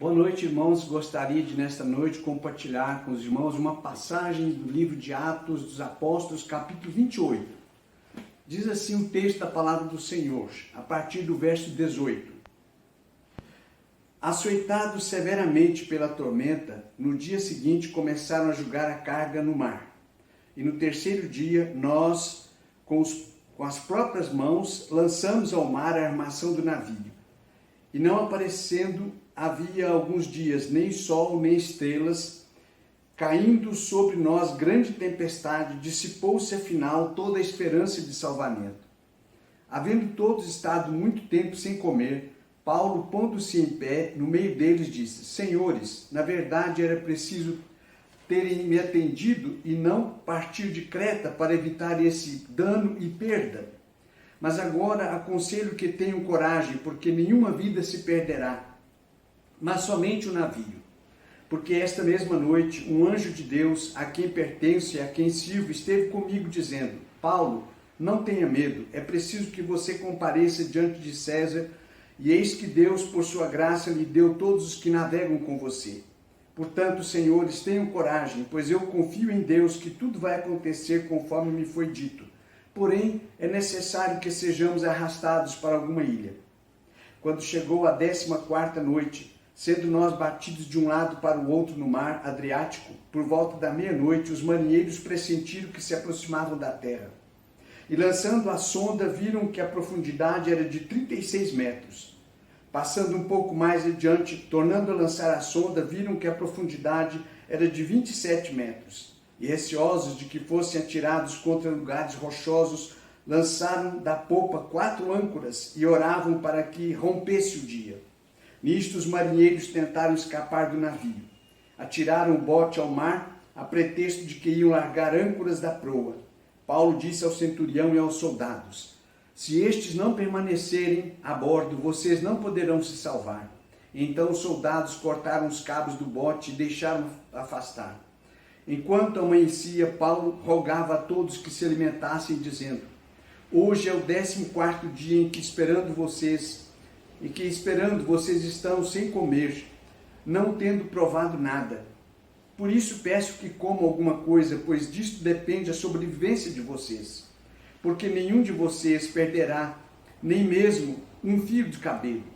Boa noite, irmãos. Gostaria de, nesta noite, compartilhar com os irmãos uma passagem do livro de Atos dos Apóstolos, capítulo 28. Diz assim o texto da palavra do Senhor, a partir do verso 18. Açoitados severamente pela tormenta, no dia seguinte começaram a jogar a carga no mar. E no terceiro dia, nós, com as próprias mãos, lançamos ao mar a armação do navio. E não aparecendo havia alguns dias nem sol nem estrelas, caindo sobre nós grande tempestade, dissipou-se afinal toda a esperança de salvamento. Havendo todos estado muito tempo sem comer, Paulo, pondo-se em pé, no meio deles, disse: Senhores, na verdade era preciso terem me atendido e não partir de Creta para evitar esse dano e perda. Mas agora aconselho que tenham coragem, porque nenhuma vida se perderá, mas somente o navio. Porque esta mesma noite um anjo de Deus, a quem pertenço e a quem sirvo, esteve comigo dizendo: Paulo, não tenha medo, é preciso que você compareça diante de César, e eis que Deus, por sua graça, lhe deu todos os que navegam com você. Portanto, senhores, tenham coragem, pois eu confio em Deus que tudo vai acontecer conforme me foi dito. Porém, é necessário que sejamos arrastados para alguma ilha. Quando chegou a 14ª noite, sendo nós batidos de um lado para o outro no mar Adriático, por volta da meia-noite, os marinheiros pressentiram que se aproximavam da terra. E lançando a sonda, viram que a profundidade era de 36 metros. Passando um pouco mais adiante, tornando a lançar a sonda, viram que a profundidade era de 27 metros. E receosos de que fossem atirados contra lugares rochosos, lançaram da popa 4 âncoras e oravam para que rompesse o dia. Nisto os marinheiros tentaram escapar do navio. Atiraram o bote ao mar, a pretexto de que iam largar âncoras da proa. Paulo disse ao centurião e aos soldados: Se estes não permanecerem a bordo, vocês não poderão se salvar. Então os soldados cortaram os cabos do bote e deixaram afastar. Enquanto amanhecia, Paulo rogava a todos que se alimentassem, dizendo: Hoje é o 14º dia em que esperando vocês estão sem comer, não tendo provado nada. Por isso peço que comam alguma coisa, pois disto depende a sobrevivência de vocês. Porque nenhum de vocês perderá nem mesmo um fio de cabelo.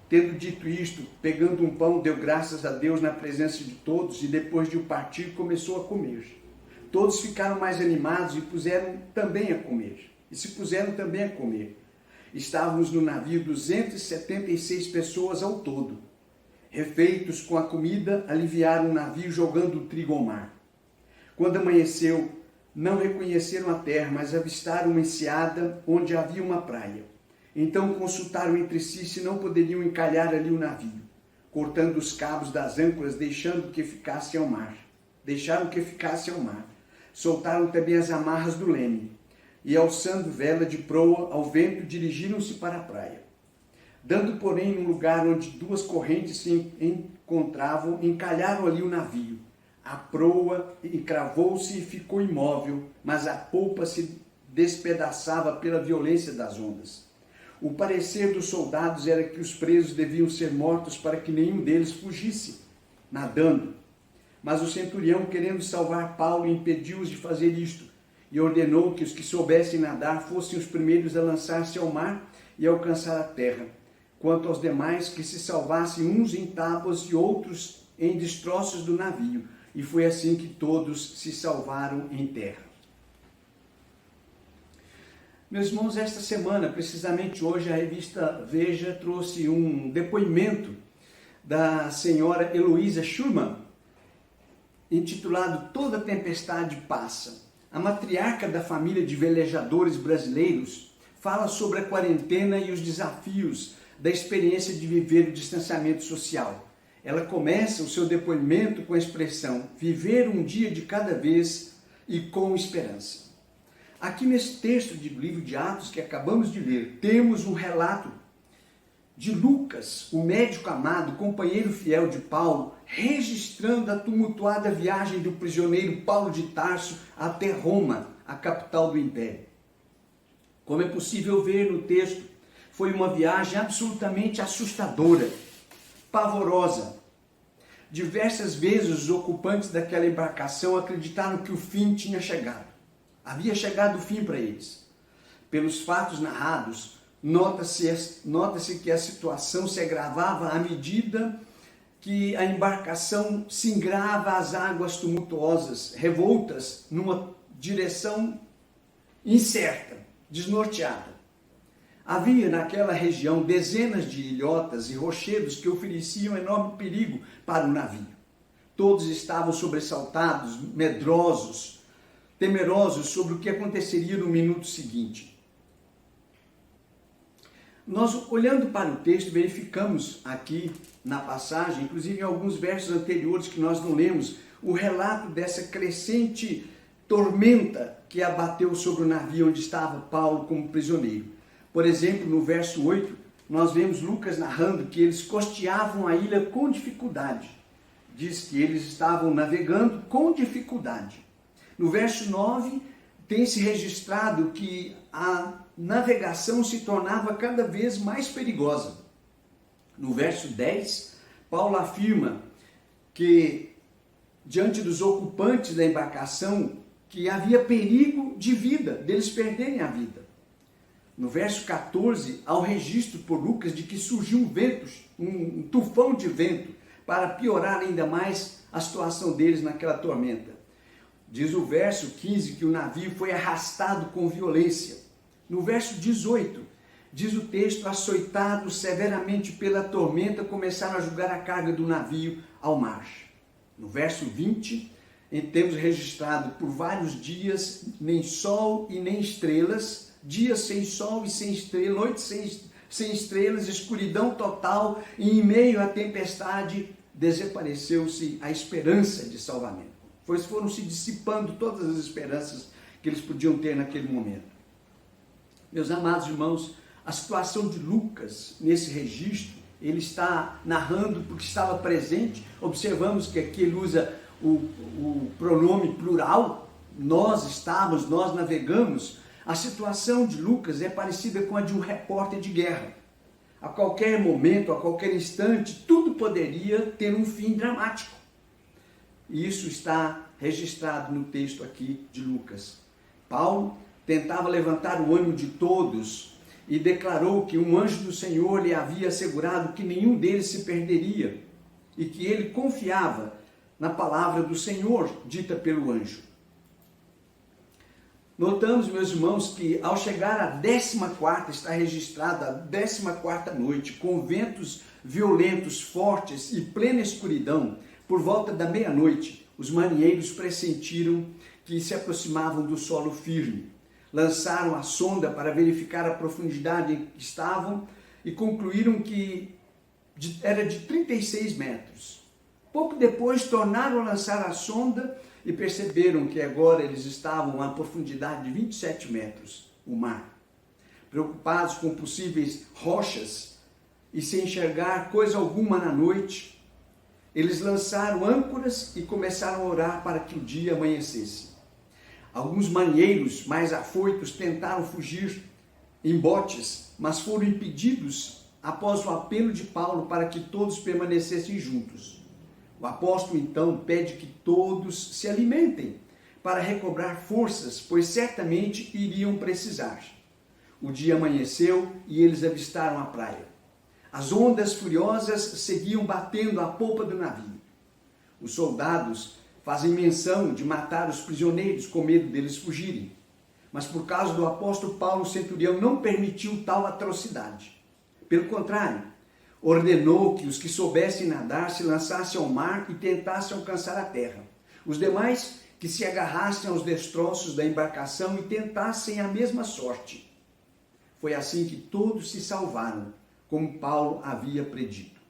Tendo dito isto, pegando um pão, deu graças a Deus na presença de todos, e depois de o partir, começou a comer. Todos ficaram mais animados e se puseram também a comer. Estávamos no navio 276 pessoas ao todo. Refeitos com a comida, aliviaram o navio jogando o trigo ao mar. Quando amanheceu, não reconheceram a terra, mas avistaram uma enseada onde havia uma praia. Então consultaram entre si se não poderiam encalhar ali o navio, cortando os cabos das âncoras, deixaram que ficasse ao mar. Soltaram também as amarras do leme, e alçando vela de proa ao vento, dirigiram-se para a praia. Dando, porém, num lugar onde 2 correntes se encontravam, encalharam ali o navio. A proa encravou-se e ficou imóvel, mas a polpa se despedaçava pela violência das ondas. O parecer dos soldados era que os presos deviam ser mortos para que nenhum deles fugisse, nadando. Mas o centurião, querendo salvar Paulo, impediu-os de fazer isto, e ordenou que os que soubessem nadar fossem os primeiros a lançar-se ao mar e alcançar a terra. Quanto aos demais, que se salvassem uns em tábuas e outros em destroços do navio. E foi assim que todos se salvaram em terra. Meus irmãos, esta semana, precisamente hoje, a revista Veja trouxe um depoimento da senhora Heloísa Schurman, intitulado Toda Tempestade Passa. A matriarca da família de velejadores brasileiros fala sobre a quarentena e os desafios da experiência de viver o distanciamento social. Ela começa o seu depoimento com a expressão: viver um dia de cada vez e com esperança. Aqui nesse texto do livro de Atos que acabamos de ler, temos um relato de Lucas, o médico amado, companheiro fiel de Paulo, registrando a tumultuada viagem do prisioneiro Paulo de Tarso até Roma, a capital do império. Como é possível ver no texto, foi uma viagem absolutamente assustadora, pavorosa, Diversas vezes os ocupantes daquela embarcação acreditaram que o fim tinha chegado. Havia chegado o fim para eles. Pelos fatos narrados, nota-se que a situação se agravava à medida que a embarcação singrava as águas tumultuosas, revoltas numa direção incerta, desnorteada. Havia naquela região dezenas de ilhotas e rochedos que ofereciam enorme perigo para o navio. Todos estavam sobressaltados, medrosos, temerosos sobre o que aconteceria no minuto seguinte. Nós, olhando para o texto, verificamos aqui na passagem, inclusive em alguns versos anteriores que nós não lemos, o relato dessa crescente tormenta que abateu sobre o navio onde estava Paulo como prisioneiro. Por exemplo, no verso 8, nós vemos Lucas narrando que eles costeavam a ilha com dificuldade. Diz que eles estavam navegando com dificuldade. No verso 9, tem-se registrado que a navegação se tornava cada vez mais perigosa. No verso 10, Paulo afirma que, diante dos ocupantes da embarcação, que havia perigo de vida, deles perderem a vida. No verso 14, há o registro por Lucas de que surgiu um tufão de vento, para piorar ainda mais a situação deles naquela tormenta. Diz o verso 15 que o navio foi arrastado com violência. No verso 18, diz o texto, açoitados severamente pela tormenta, começaram a jogar a carga do navio ao mar. No verso 20, temos registrado por vários dias, nem sol e nem estrelas, dias sem sol e sem estrelas, noites sem estrelas, escuridão total, e em meio à tempestade desapareceu-se a esperança de salvamento. Pois foram se dissipando todas as esperanças que eles podiam ter naquele momento. Meus amados irmãos, a situação de Lucas nesse registro, ele está narrando porque estava presente. Observamos que aqui ele usa o pronome plural, nós estávamos, nós navegamos. A situação de Lucas é parecida com a de um repórter de guerra. A qualquer momento, a qualquer instante, tudo poderia ter um fim dramático. E isso está registrado no texto aqui de Lucas. Paulo tentava levantar o ânimo de todos e declarou que um anjo do Senhor lhe havia assegurado que nenhum deles se perderia e que ele confiava na palavra do Senhor dita pelo anjo. Notamos, meus irmãos, que ao chegar à 14ª, está registrada a 14ª noite, com ventos violentos, fortes e plena escuridão, por volta da meia-noite, os marinheiros pressentiram que se aproximavam do solo firme. Lançaram a sonda para verificar a profundidade em que estavam e concluíram que era de 36 metros. Pouco depois, tornaram a lançar a sonda e perceberam que agora eles estavam a profundidade de 27 metros, o mar. Preocupados com possíveis rochas e sem enxergar coisa alguma na noite, eles lançaram âncoras e começaram a orar para que o dia amanhecesse. Alguns marinheiros mais afoitos tentaram fugir em botes, mas foram impedidos após o apelo de Paulo para que todos permanecessem juntos. O apóstolo então pede que todos se alimentem para recobrar forças, pois certamente iriam precisar. O dia amanheceu e eles avistaram a praia. As ondas furiosas seguiam batendo a polpa do navio. Os soldados fazem menção de matar os prisioneiros com medo deles fugirem. Mas por causa do apóstolo Paulo, o centurião não permitiu tal atrocidade. Pelo contrário, ordenou que os que soubessem nadar se lançassem ao mar e tentassem alcançar a terra. Os demais que se agarrassem aos destroços da embarcação e tentassem a mesma sorte. Foi assim que todos se salvaram, como Paulo havia predito.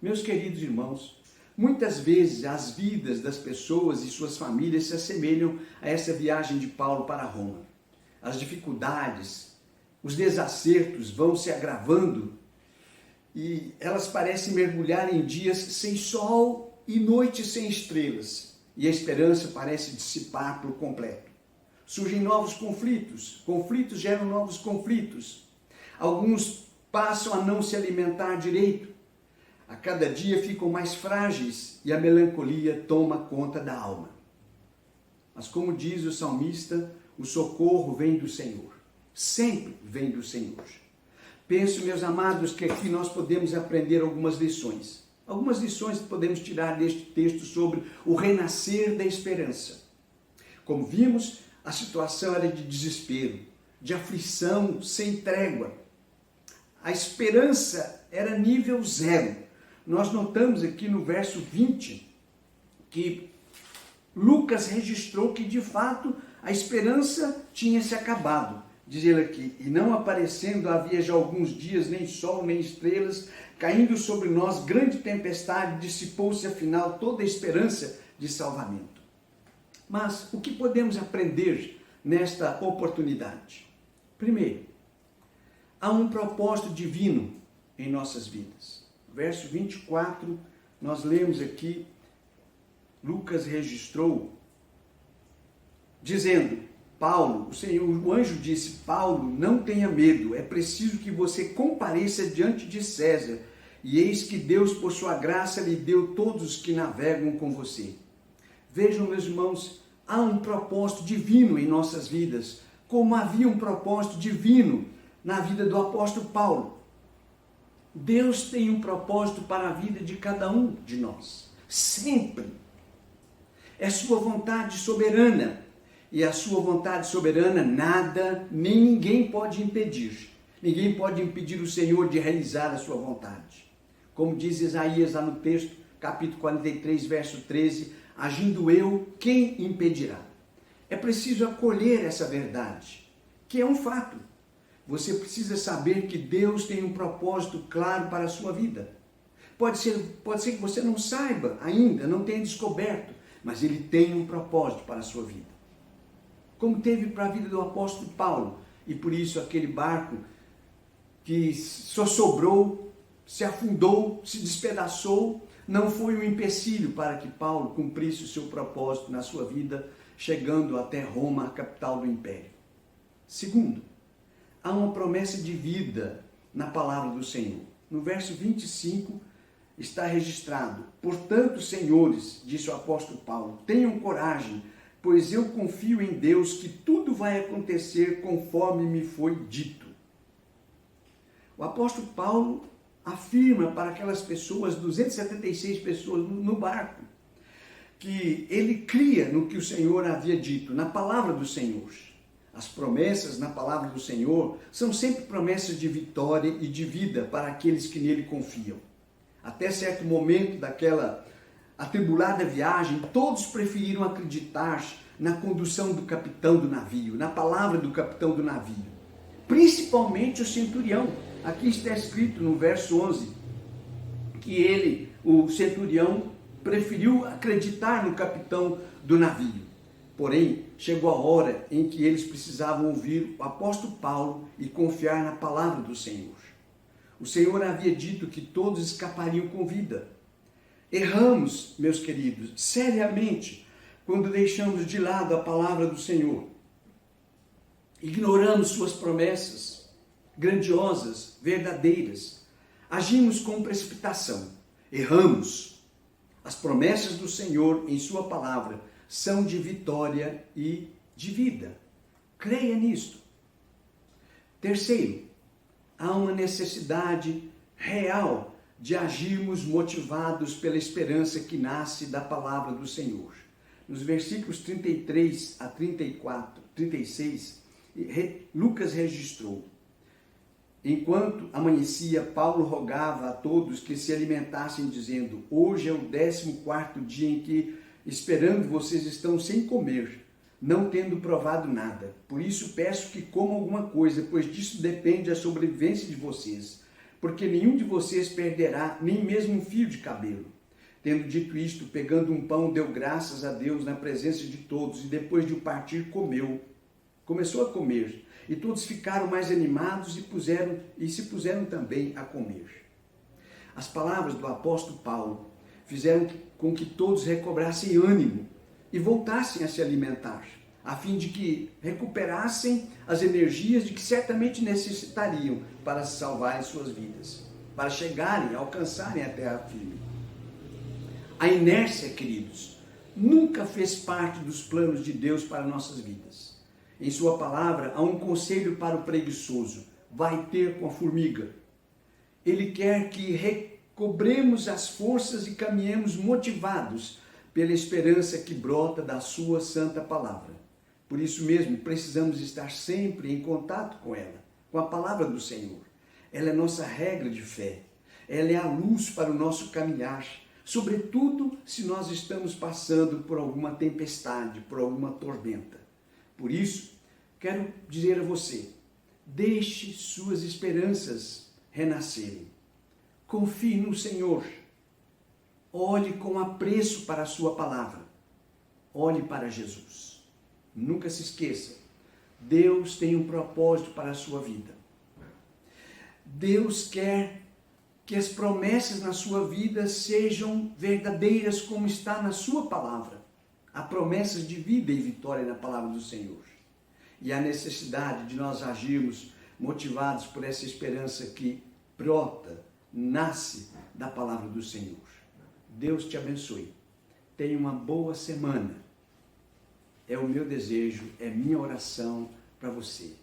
Meus queridos irmãos, muitas vezes as vidas das pessoas e suas famílias se assemelham a essa viagem de Paulo para Roma. As dificuldades, os desacertos vão se agravando e elas parecem mergulhar em dias sem sol e noites sem estrelas. E a esperança parece dissipar por completo. Surgem novos conflitos, conflitos geram novos conflitos. Alguns passam a não se alimentar direito. a cada dia ficam mais frágeis e a melancolia toma conta da alma. Mas como diz o salmista, o socorro vem do Senhor. Sempre vem do Senhor. Penso, meus amados, que aqui nós podemos aprender algumas lições. Algumas lições que podemos tirar deste texto sobre o renascer da esperança. Como vimos, a situação era de desespero, de aflição sem trégua. A esperança era nível zero. Nós notamos aqui no verso 20 que Lucas registrou que de fato a esperança tinha se acabado. Diz ele aqui, e não aparecendo havia já alguns dias nem sol nem estrelas, caindo sobre nós grande tempestade, dissipou-se afinal toda a esperança de salvamento. Mas o que podemos aprender nesta oportunidade? Primeiro, há um propósito divino em nossas vidas. Verso 24, nós lemos aqui, Lucas registrou, dizendo, Paulo, o anjo disse, Paulo, não tenha medo, é preciso que você compareça diante de César, e eis que Deus, por sua graça, lhe deu todos os que navegam com você. Vejam, meus irmãos, há um propósito divino em nossas vidas, como havia um propósito divino na vida do apóstolo Paulo. Deus tem um propósito para a vida de cada um de nós, sempre. É sua vontade soberana, e a sua vontade soberana nada, nem ninguém pode impedir. Ninguém pode impedir o Senhor de realizar a sua vontade. Como diz Isaías lá no texto, capítulo 43, verso 13, agindo eu, quem impedirá? É preciso acolher essa verdade, que é um fato. Você precisa saber que Deus tem um propósito claro para a sua vida. Pode ser que você não saiba ainda, não tenha descoberto, mas Ele tem um propósito para a sua vida. Como teve para a vida do apóstolo Paulo, e por isso aquele barco que só sobrou, se afundou, se despedaçou, não foi um empecilho para que Paulo cumprisse o seu propósito na sua vida, chegando até Roma, a capital do império. Segundo, há uma promessa de vida na palavra do Senhor. No verso 25 está registrado, portanto, senhores, disse o apóstolo Paulo, tenham coragem, pois eu confio em Deus que tudo vai acontecer conforme me foi dito. O apóstolo Paulo afirma para aquelas pessoas, 276 pessoas no barco, que ele cria no que o Senhor havia dito, na palavra do Senhor. As promessas na palavra do Senhor são sempre promessas de vitória e de vida para aqueles que nele confiam. Até certo momento daquela atribulada viagem, todos preferiram acreditar na condução do capitão do navio, na palavra do capitão do navio. Principalmente o centurião. Aqui está escrito no verso 11, que ele, o centurião, preferiu acreditar no capitão do navio. Porém, chegou a hora em que eles precisavam ouvir o apóstolo Paulo e confiar na palavra do Senhor. O Senhor havia dito que todos escapariam com vida. Erramos, meus queridos, seriamente, quando deixamos de lado a palavra do Senhor. Ignoramos suas promessas grandiosas, verdadeiras. Agimos com precipitação. Erramos. As promessas do Senhor em sua palavra são de vitória e de vida. Creia nisto. Terceiro, há uma necessidade real de agirmos motivados pela esperança que nasce da palavra do Senhor. Nos versículos 33 a 34, 36, Lucas registrou: enquanto amanhecia, Paulo rogava a todos que se alimentassem, dizendo: hoje é o 14º dia em que, esperando, vocês estão sem comer, não tendo provado nada. Por isso peço que comam alguma coisa, pois disso depende a sobrevivência de vocês, porque nenhum de vocês perderá nem mesmo um fio de cabelo. Tendo dito isto, pegando um pão, deu graças a Deus na presença de todos, e depois de o partir, começou a comer. E todos ficaram mais animados e se puseram também a comer. As palavras do apóstolo Paulo fizeram com que todos recobrassem ânimo e voltassem a se alimentar, a fim de que recuperassem as energias de que certamente necessitariam para salvarem suas vidas. para chegarem, alcançarem a terra firme. A inércia, queridos, nunca fez parte dos planos de Deus para nossas vidas. Em sua palavra, há um conselho para o preguiçoso: vai ter com a formiga. Ele quer que recobremos as forças e caminhemos motivados pela esperança que brota da sua santa palavra. Por isso mesmo, precisamos estar sempre em contato com ela, com a palavra do Senhor. Ela é nossa regra de fé. Ela é a luz para o nosso caminhar, sobretudo se nós estamos passando por alguma tempestade, por alguma tormenta. Por isso, quero dizer a você, deixe suas esperanças renascerem. Confie no Senhor. Olhe com apreço para a sua palavra. Olhe para Jesus. Nunca se esqueça, Deus tem um propósito para a sua vida. Deus quer que as promessas na sua vida sejam verdadeiras como está na sua palavra. Há promessas de vida e vitória na palavra do Senhor. E a necessidade de nós agirmos motivados por essa esperança que brota, nasce da palavra do Senhor. Deus te abençoe. Tenha uma boa semana. É o meu desejo, é minha oração para você.